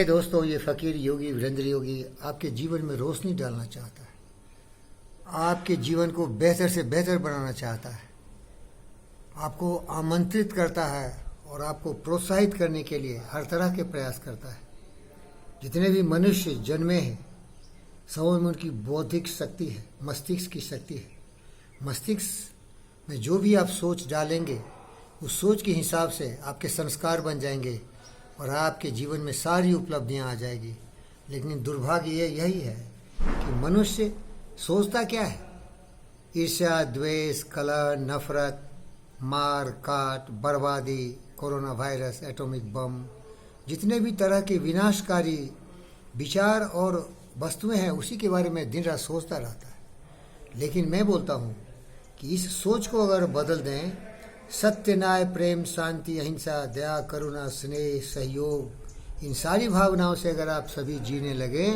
दोस्तों, ये फकीर योगी वीरेंद्र योगी आपके जीवन में रोशनी डालना चाहता है, आपके जीवन को बेहतर से बेहतर बनाना चाहता है, आपको आमंत्रित करता है और आपको प्रोत्साहित करने के लिए हर तरह के प्रयास करता है। जितने भी मनुष्य जन्मे हैं सब में उनकी बौद्धिक शक्ति है, मस्तिष्क की शक्ति है। मस्तिष्क में जो भी आप सोच डालेंगे उस सोच के हिसाब से आपके संस्कार बन जाएंगे और आपके जीवन में सारी उपलब्धियां आ जाएगी। लेकिन दुर्भाग्य यही है कि मनुष्य सोचता क्या है? ईर्ष्या, द्वेष, कलह, नफरत, मार काट, बर्बादी, कोरोना वायरस, एटॉमिक बम, जितने भी तरह के विनाशकारी विचार और वस्तुएं हैं उसी के बारे में दिन रात सोचता रहता है। लेकिन मैं बोलता हूँ कि इस सोच को अगर बदल दें, सत्य, न्याय, प्रेम, शांति, अहिंसा, दया, करुणा, स्नेह, सहयोग, इन सारी भावनाओं से अगर आप सभी जीने लगे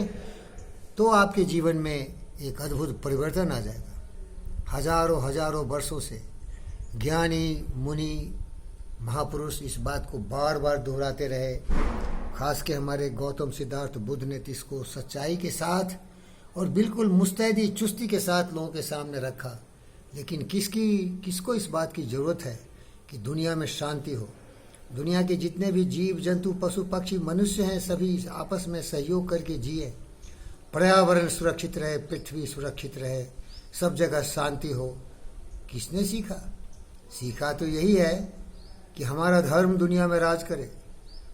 तो आपके जीवन में एक अद्भुत परिवर्तन आ जाएगा। हजारों वर्षों से ज्ञानी, मुनि, महापुरुष इस बात को बार बार दोहराते रहे। खास के हमारे गौतम सिद्धार्थ बुद्ध ने इसको सच्चाई के साथ और बिल्कुल मुस्तैदी चुस्ती के साथ लोगों के सामने रखा। लेकिन किसको इस बात की ज़रूरत है कि दुनिया में शांति हो? दुनिया के जितने भी जीव जंतु, पशु पक्षी, मनुष्य हैं, सभी आपस में सहयोग करके जिए, पर्यावरण सुरक्षित रहे, पृथ्वी सुरक्षित रहे, सब जगह शांति हो। किसने सीखा तो यही है कि हमारा धर्म दुनिया में राज करे,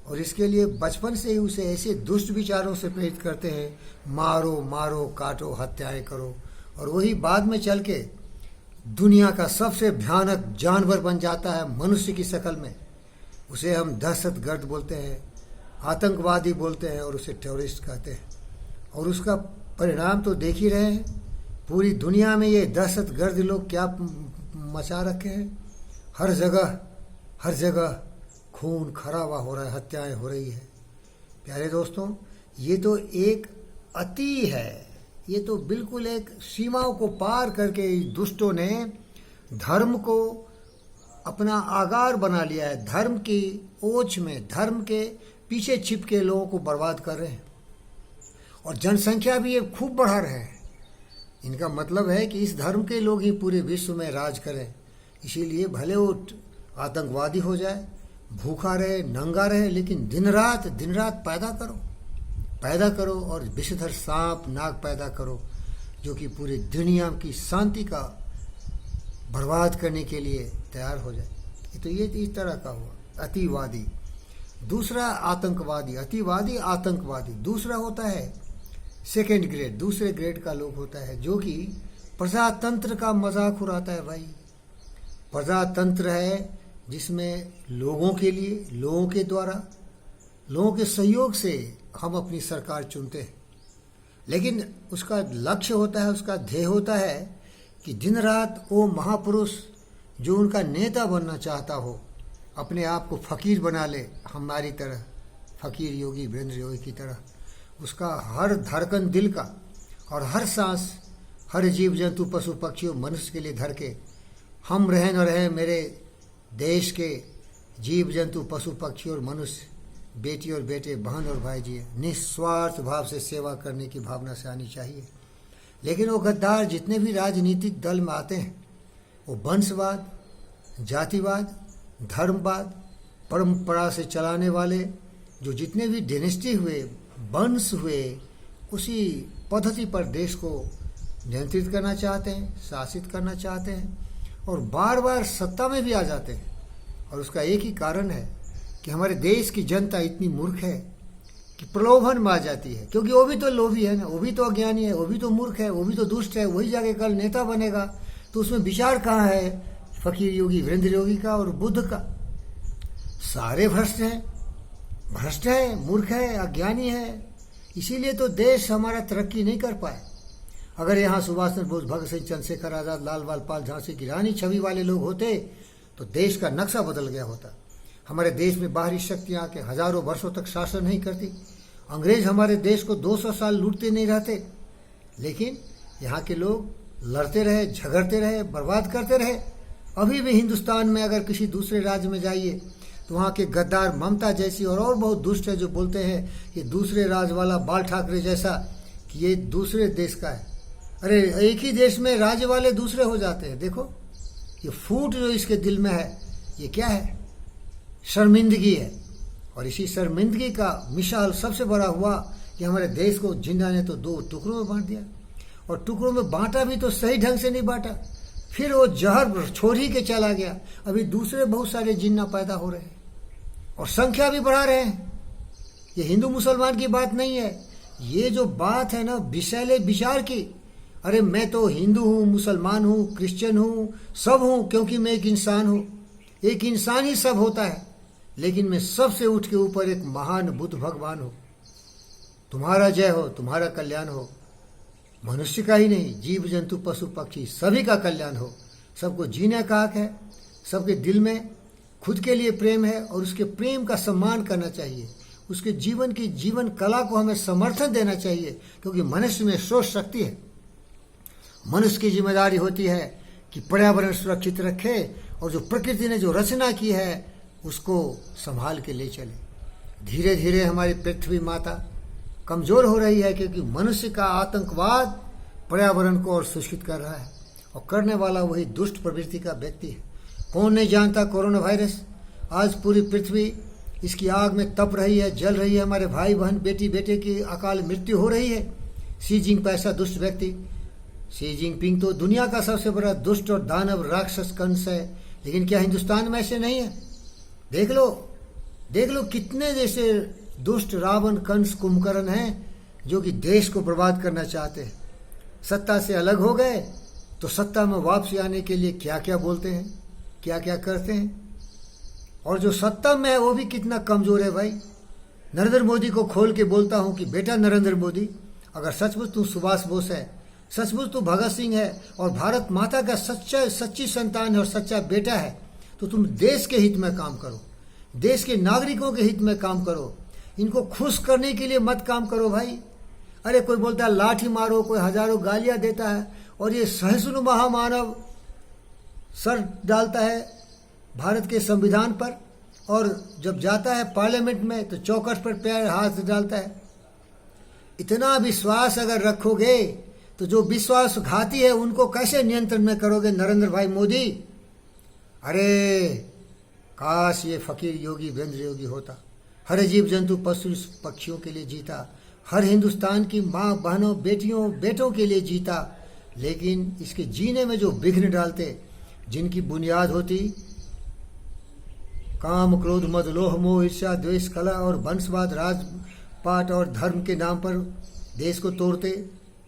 और इसके लिए बचपन से ही उसे ऐसे दुष्ट विचारों से प्रेरित करते हैं, मारो, काटो, हत्याएं करो, और वही बाद में चल के दुनिया का सबसे भयानक जानवर बन जाता है मनुष्य की शक्ल में। उसे हम दहशतगर्द बोलते हैं, आतंकवादी बोलते हैं और उसे टेररिस्ट कहते हैं। और उसका परिणाम तो देख ही रहे हैं, पूरी दुनिया में ये दहशतगर्द लोग क्या मचा रखे हैं। हर जगह खून खराबा हो रहा है, हत्याएं हो रही है। प्यारे दोस्तों, ये तो एक अति है, ये तो बिल्कुल एक सीमाओं को पार करके दुष्टों ने धर्म को अपना आगार बना लिया है। धर्म की ओछ में, धर्म के पीछे छिप के लोगों को बर्बाद कर रहे हैं, और जनसंख्या भी ये खूब बढ़ा रहे हैं। इनका मतलब है कि इस धर्म के लोग ही पूरे विश्व में राज करें। इसीलिए भले वो आतंकवादी हो जाए, भूखा रहे, नंगा रहे, लेकिन दिन रात पैदा करो और विषधर सांप, नाग पैदा करो, जो कि पूरी दुनिया की शांति का बर्बाद करने के लिए तैयार हो जाए। तो ये इस तरह का हुआ अतिवादी। दूसरा आतंकवादी। दूसरा होता है सेकेंड ग्रेड, दूसरे ग्रेड का लोग होता है जो कि प्रजातंत्र का मजाक उड़ाता है। भाई, प्रजातंत्र है जिसमें लोगों के लिए, लोगों के द्वारा, लोगों के सहयोग से हम अपनी सरकार चुनते हैं। लेकिन उसका लक्ष्य होता है, उसका ध्येय होता है कि दिन रात वो महापुरुष जो उनका नेता बनना चाहता हो, अपने आप को फकीर बना ले, हमारी तरह, फकीर योगी वीरेंद्र योगी की तरह। उसका हर धड़कन दिल का और हर सांस, हर जीव जंतु, पशु पक्षियों, मनुष्य के लिए धर के हम रहें न रहें, मेरे देश के जीव जंतु, पशु पक्षी और मनुष्य, बेटी और बेटे, बहन और भाई जी, निस्वार्थ भाव से सेवा करने की भावना से आनी चाहिए। लेकिन वो गद्दार जितने भी राजनीतिक दल में आते हैं, वो वंशवाद, जातिवाद, धर्मवाद, परंपरा से चलाने वाले जो जितने भी डायनेस्टी हुए, वंश हुए, उसी पद्धति पर देश को नियंत्रित करना चाहते हैं, शासित करना चाहते हैं, और बार बार सत्ता में भी आ जाते हैं। और उसका एक ही कारण है कि हमारे देश की जनता इतनी मूर्ख है कि प्रलोभन में आ जाती है, क्योंकि वो भी तो लोभी है ना, वो भी तो अज्ञानी है, वो भी तो मूर्ख है, वो भी तो दुष्ट है। वही जाके कल नेता बनेगा तो उसमें विचार कहाँ है फकीर योगी वीरेंद्र योगी का और बुद्ध का? सारे भ्रष्ट है, मूर्ख है, अज्ञानी है। इसीलिए तो देश हमारा तरक्की नहीं कर पाए। अगर यहाँ सुभाष चंद्र बोस, भगत सिंह, चंद्रशेखर आजाद, लाल बाल, झांसी की रानी छवि वाले लोग होते तो देश का नक्शा बदल गया होता। हमारे देश में बाहरी शक्तियां आके हजारों वर्षों तक शासन नहीं करती, अंग्रेज हमारे देश को 200 साल लूटते नहीं रहते। लेकिन यहाँ के लोग लड़ते रहे, झगड़ते रहे, बर्बाद करते रहे। अभी भी हिंदुस्तान में अगर किसी दूसरे राज्य में जाइए तो वहाँ के गद्दार ममता जैसी और बहुत दुष्ट है जो बोलते हैं कि दूसरे राज वाला बाल ठाकरे जैसा कि ये दूसरे देश का है। अरे एक ही देश में राज्य वाले दूसरे हो जाते हैं। देखो ये फूट जो इसके दिल में है ये क्या है? शर्मिंदगी है। और इसी शर्मिंदगी का मिसाल सबसे बड़ा हुआ कि हमारे देश को जिन्ना ने तो 2 टुकड़ों में बांट दिया, और टुकड़ों में बांटा भी तो सही ढंग से नहीं बांटा, फिर वो जहर छोड़ ही के चला गया। अभी दूसरे बहुत सारे जिन्ना पैदा हो रहे हैं और संख्या भी बढ़ा रहे हैं। ये हिंदू मुसलमान की बात नहीं है, ये जो बात है ना विषैले विचार की। अरे मैं तो हिंदू हूँ, मुसलमान हूँ, क्रिश्चियन हूँ, सब हूँ, क्योंकि मैं एक इंसान हूँ। एक इंसान ही सब होता है, लेकिन मैं सबसे उठ के ऊपर एक महान बुद्ध भगवान हूँ। तुम्हारा जय हो, तुम्हारा कल्याण हो। मनुष्य का ही नहीं, जीव जंतु पशु पक्षी सभी का कल्याण हो। सबको जीने का हक है, सबके दिल में खुद के लिए प्रेम है और उसके प्रेम का सम्मान करना चाहिए। उसके जीवन की जीवन कला को हमें समर्थन देना चाहिए, क्योंकि मनुष्य में सोच शक्ति है। मनुष्य की जिम्मेदारी होती है कि पर्यावरण सुरक्षित रखे और जो प्रकृति ने जो रचना की है उसको संभाल के ले चले। धीरे धीरे हमारी पृथ्वी माता कमजोर हो रही है, क्योंकि मनुष्य का आतंकवाद पर्यावरण को और सूषित कर रहा है, और करने वाला वही दुष्ट प्रवृत्ति का व्यक्ति है। कौन नहीं जानता कोरोना वायरस? आज पूरी पृथ्वी इसकी आग में तप रही है, जल रही है। हमारे भाई बहन बेटी बेटे की अकाल मृत्यु हो रही है। शी जिनपिंग ऐसा दुष्ट व्यक्ति, शी जिनपिंग तो दुनिया का सबसे बड़ा दुष्ट और दानव राक्षस कंस है, लेकिन क्या हिंदुस्तान में ऐसे नहीं है? देख लो कितने जैसे दुष्ट रावण कंस कुंभकर्ण हैं जो कि देश को बर्बाद करना चाहते हैं। सत्ता से अलग हो गए तो सत्ता में वापसी आने के लिए क्या क्या बोलते हैं, क्या क्या करते हैं। और जो सत्ता में है वो भी कितना कमजोर है भाई। नरेंद्र मोदी को खोल के बोलता हूं कि बेटा नरेंद्र मोदी, अगर सचमुच तू सुभाष बोस है, सचमुच तू भगत सिंह है और भारत माता का सच्ची संतान है और सच्चा बेटा है, तो तुम देश के हित में काम करो, देश के नागरिकों के हित में काम करो। इनको खुश करने के लिए मत काम करो भाई। अरे कोई बोलता है लाठी मारो, कोई हजारों गालियां देता है, और ये सहिष्णु महामानव सर डालता है भारत के संविधान पर, और जब जाता है पार्लियामेंट में तो चौखट पर पैर हाथ डालता है। इतना विश्वास अगर रखोगे तो जो विश्वासघाती है उनको कैसे नियंत्रण में करोगे नरेंद्र भाई मोदी? अरे काश ये फकीर योगी वीरेंद्र योगी होता, हर जीव जंतु पशु पक्षियों के लिए जीता, हर हिंदुस्तान की माँ बहनों बेटियों बेटों के लिए जीता। लेकिन इसके जीने में जो विघ्न डालते, जिनकी बुनियाद होती काम क्रोध मद लोह मोह ईर्ष्या द्वेष कला और वंशवाद राजपाट और धर्म के नाम पर देश को तोड़ते,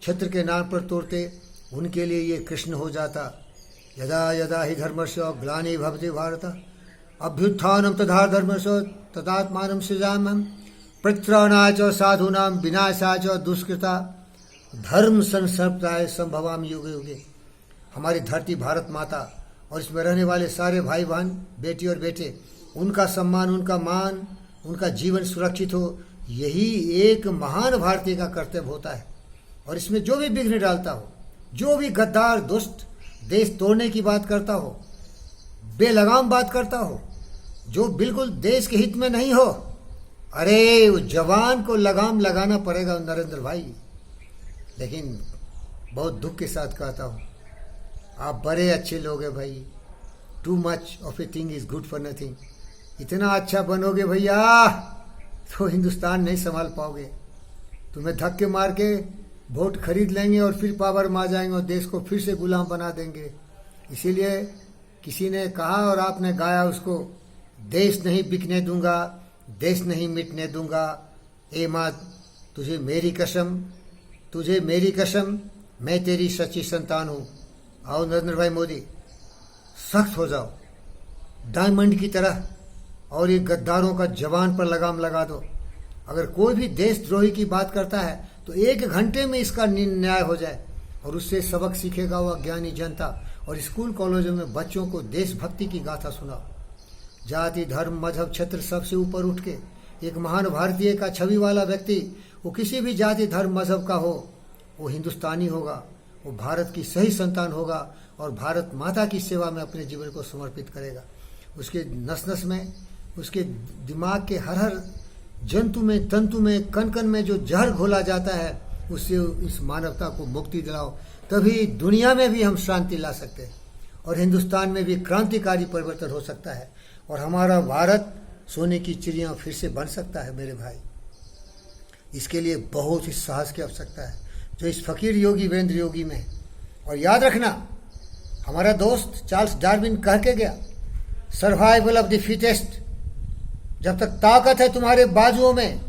क्षेत्र के नाम पर तोड़ते, उनके लिए ये कृष्ण हो जाता। यदा यदा ही धर्मस्य ग्लानि भवति भारत अभ्युत्थानं तथा धर्मस्य तदात्मानं सृजाम्यहम् परित्राणाय च साधूनां विनाशाय च दुष्कृता धर्म संस्थापनाय संभवामि युगे युगे। हमारी धरती भारत माता और इसमें रहने वाले सारे भाई बहन बेटी और बेटे, उनका सम्मान, उनका मान, उनका जीवन सुरक्षित हो, यही एक महान भारतीय का कर्तव्य होता है। और इसमें जो भी विघ्न डालता हो, जो भी गद्दार दुष्ट देश तोड़ने की बात करता हो, बेलगाम बात करता हो, जो बिल्कुल देश के हित में नहीं हो, अरे उस जवान को लगाम लगाना पड़ेगा नरेंद्र भाई। लेकिन बहुत दुख के साथ कहता हूँ, आप बड़े अच्छे लोग हैं भाई। Too much of a thing is good for nothing. इतना अच्छा बनोगे भैया तो हिंदुस्तान नहीं संभाल पाओगे। तुम्हें धक्के मार के वोट खरीद लेंगे और फिर पावर में आ जाएंगे और देश को फिर से गुलाम बना देंगे। इसीलिए किसी ने कहा और आपने गाया उसको, देश नहीं बिकने दूंगा, देश नहीं मिटने दूंगा। ए माँ तुझे मेरी कसम, तुझे मेरी कसम, मैं तेरी सच्ची संतान हूँ। आओ नरेंद्र भाई मोदी, सख्त हो जाओ डायमंड की तरह और ये गद्दारों का जवान पर लगाम लगा दो। अगर कोई भी देशद्रोही की बात करता है तो 1 घंटे में इसका न्याय हो जाए और उससे सबक सीखेगा वह ज्ञानी जनता। और स्कूल कॉलेजों में बच्चों को देशभक्ति की गाथा सुनाओ। जाति धर्म मजहब क्षेत्र सबसे ऊपर उठ के एक महान भारतीय का छवि वाला व्यक्ति, वो किसी भी जाति धर्म मजहब का हो, वो हिंदुस्तानी होगा, वो भारत की सही संतान होगा और भारत माता की सेवा में अपने जीवन को समर्पित करेगा। उसके नस नस में, उसके दिमाग के हर हर जंतु में, तंतु में, कण कण में जो जहर घोला जाता है, उससे इस मानवता को मुक्ति दिलाओ। तभी दुनिया में भी हम शांति ला सकते हैं और हिंदुस्तान में भी क्रांतिकारी परिवर्तन हो सकता है और हमारा भारत सोने की चिड़िया फिर से बन सकता है मेरे भाई। इसके लिए बहुत ही साहस की आवश्यकता है जो इस फकीर योगी वीरेंद्र योगी में है। और याद रखना, हमारा दोस्त चार्ल्स डार्विन कह के गया, सर्वाइवल ऑफ द फिटेस्ट। जब तक ताकत है तुम्हारे बाजुओं में,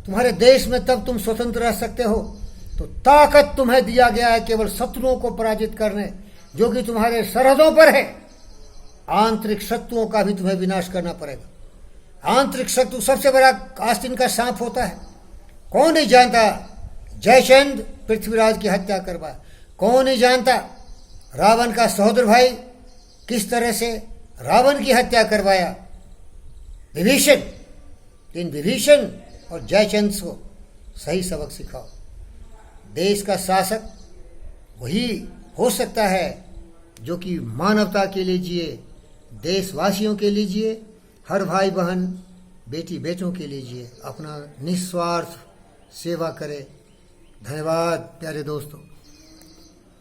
तुम्हारे देश में, तब तुम स्वतंत्र रह सकते हो। तो ताकत तुम्हें दिया गया है केवल शत्रुओं को पराजित करने, जो कि तुम्हारे सरहदों पर है। आंतरिक शत्रुओं का भी तुम्हें विनाश करना पड़ेगा। आंतरिक शत्रु सबसे बड़ा आस्तीन का सांप होता है। कौन नहीं जानता जयचंद पृथ्वीराज की हत्या करवाया? कौन नहीं जानता रावण का सहोदर भाई किस तरह से रावण की हत्या करवाया? विभीषण। इन विभीषण और जयचंद को सही सबक सिखाओ। देश का शासक वही हो सकता है जो कि मानवता के लिए जिए, देशवासियों के लिए जिए, हर भाई बहन, बेटी बेटों के लिए जिए, अपना निस्वार्थ सेवा करे। धन्यवाद प्यारे दोस्तों।